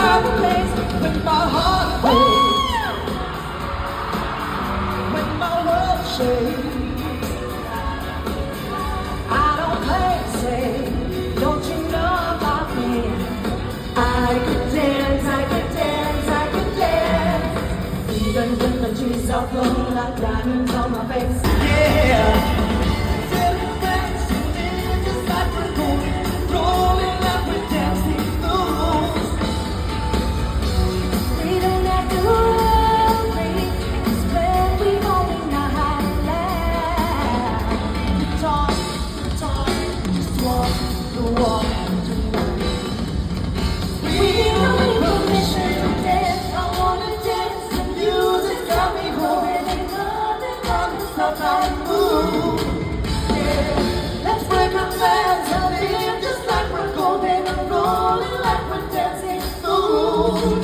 have a place when my heart breaks, when my world shakes. I don't play safe, don't you know about me? I could dance, I could dance, I could dance, even when the tears are flowing like diamonds on my face. Yeah. Let's break our plans and live just like we're golden and rolling like we're dancing through.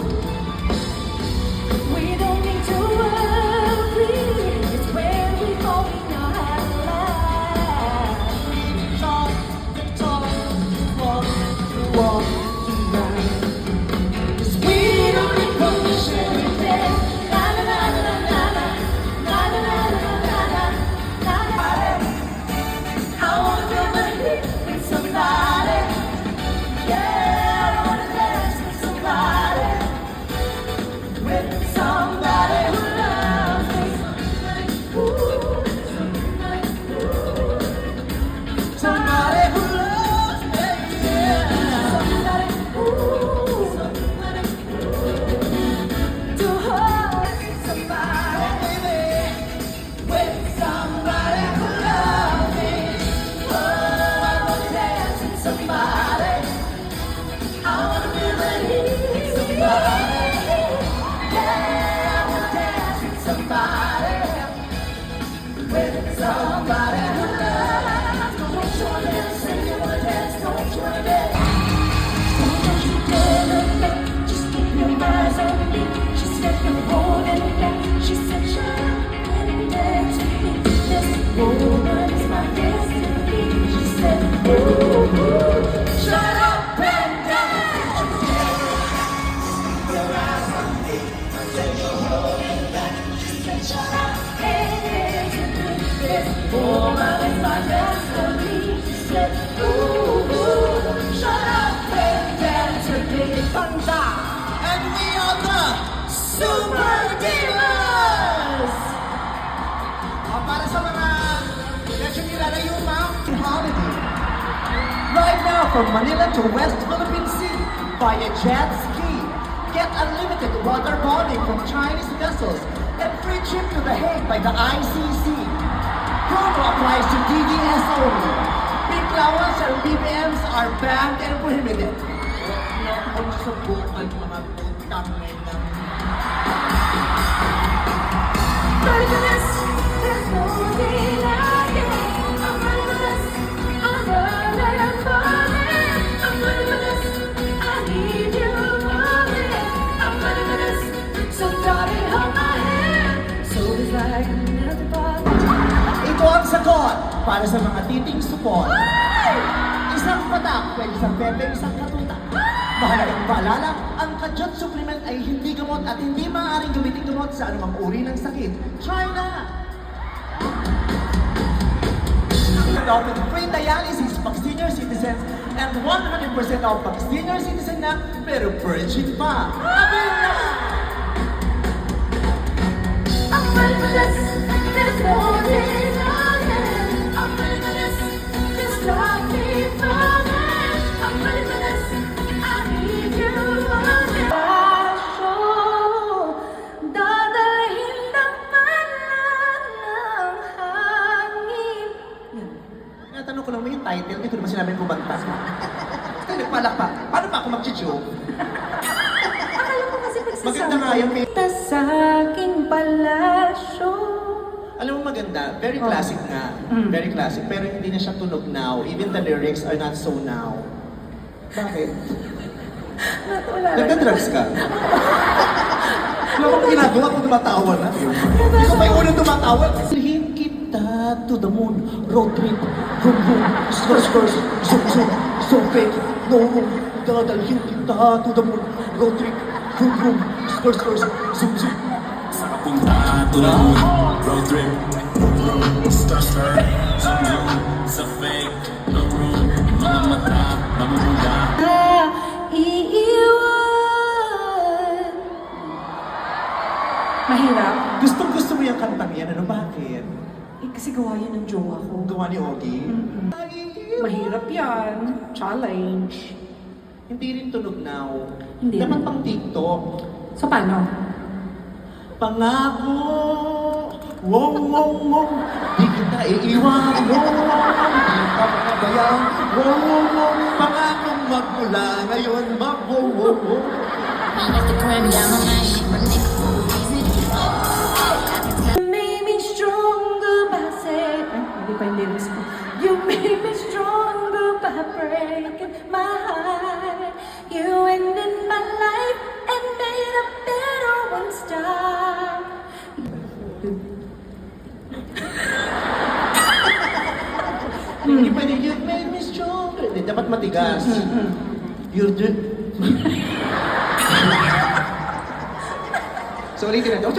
We don't need to worry, it's where we go in our life. Talk, walk tonight. 'Cause we don't need permission to dance. Na na na na na na na na na na na na. I wanna feel the heat with somebody. Yeah, I wanna dance with somebody. With somebody who loves me. Ooh. Somebody who loves me. Yeah. Somebody, ooh. To hold somebody, baby. With somebody who loves me. Oh, I wanna dance with somebody. I wanna feel the heat with somebody. Yeah, I wanna dance with somebody. With somebody who loves. Don't you wanna dance? Say you wanna dance. Don't you wanna dance? Don't you dare look back. Just keep your eyes on me. She said you're holding back. She said shut up and dance with me. This woman is my destiny. She said, ooh, shut up and dance with me. Your eyes on me. Say you're holding back. She said shut up and dance with me. This woman is my destiny. She said, ooh, shut up and dance with me. Panda. And we are the Super Divas! Para sa mga medyo nilalayo Mountain Holiday. Right now from Manila to West Philippine Sea via jet ski. Get unlimited water boarding from Chinese vessels and free trip to The Hague by the ICC. Promo applies to DDS only. Big allowance and BBMs are banned and prohibited. Kung subukan mga putang na ina. Ready for this? There's no denying. I'm ready for this. I'm running for it. I'm ready for this. I need you for it. I'm ready for this. So darling, hold my hand. So it's like another body. Ito ang sagot para sa mga titing support. Isang patak, pwede isang bebe, isang katuta. Mahalagang paalala, ang Kajot supplement ay hindi gamot at hindi maaaring gamitin gamot sa anumang uri ng sakit. Try na! Off with free dialysis pag senior citizens and 100% off pag senior citizen na pero virgin pa. Abel na! I'm ready for this, there's no denying. I'm ready for this, just stop me from it. I'm ready for this, I need you on it. Dadalhin ng palan ng hangin. Natanong ko lang mo yung title, hindi ko naman sinabi yung kumanta. Kaya nagpalakpak, paano pa ako mag-joke? Akala ko kasi Maganda nga yung sa aking palasyo. Alam mo maganda, very classic nga. Very classic, pero hindi na siya tunog now. Even the lyrics are not so now. Bakit? Nagda-drugs ka? Alam mo ginagawa kung tumatawa na. Hindi ko pa yung unang tumatawa. Silhin kita to the moon, road trip, vroom vroom, skr skr, zoom zoom, so fake, no Dadalhin kita to the moon. Road trip, vroom vroom, spurs spurs, zoom zoom. Sa punta to the moon, road trip, star star, zoom zoom, sa fake, no room, mga mata, mamumula. Iiwan. Mahirap? Gustong gusto mo yung kantang yan, ano bakit? Eh, kasi gawa yun ng jowa ko. Gawa ni Ogie? Mahirap yan. Challenge. Hindi rin tunog now. Hindi Dapat rin. pang TikTok. So, paano? Pangako, wow, wow, wow, di kita iiwan, wow, di ka pabayaan, wow, wow, wow, pangako magmula ngayon, wow, wow, wow, wow. You made me stronger by saying, hindi pa yung lyrics ko. You made me stronger by breaking my heart. You ended my life and made a better one start. Hindi pwede, you made me stronger. Hindi, dapat matigas. You did. So, ulitin natin.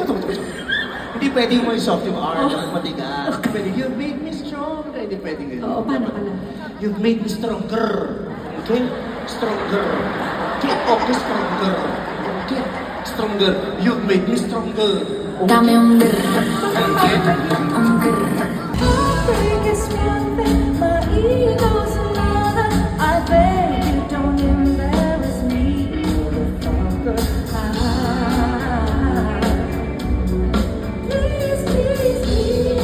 Hindi pwede mo yung soft yung R, dapat matigas. Pwede, you made me stronger. Hindi pwede ngayon. Oo, paano pala? You made me stronger. Okay? Stronger. Okay, okay, stronger. Okay, stronger. You made me stronger. Dame un grr, Okay? un grr. Heartbreak is one thing, my ego's another. I beg you don't embarrass me, motherfucker. Please, please, please.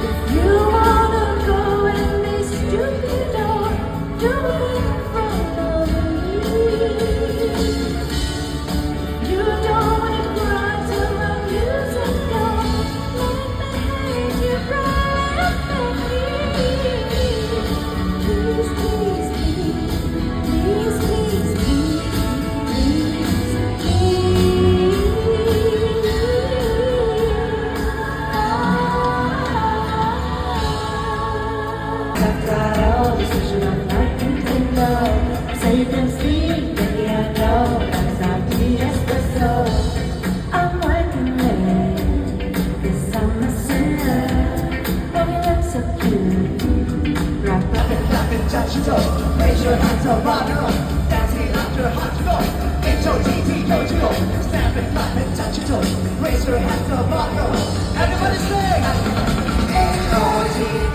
If you wanna go and be stupid, don't do it in front of me. You don't wanna cry to my music, don't let me hate you right at me. Please, please, please, please, please, please. I've got all the vision I'd like you to know. Safe and free, baby, I know. That's our espresso. I'm working late. Yes, I'm a sinner. But we look so cute. Rock, rock, Clap it, touch it up. Raise your hands up, rock it up. Dancing up your heart to go. H-O-T-T, go to go. Snap it, clap it, touch it up. Raise your hands up, rock it up. Everybody sing. H-O-T-T.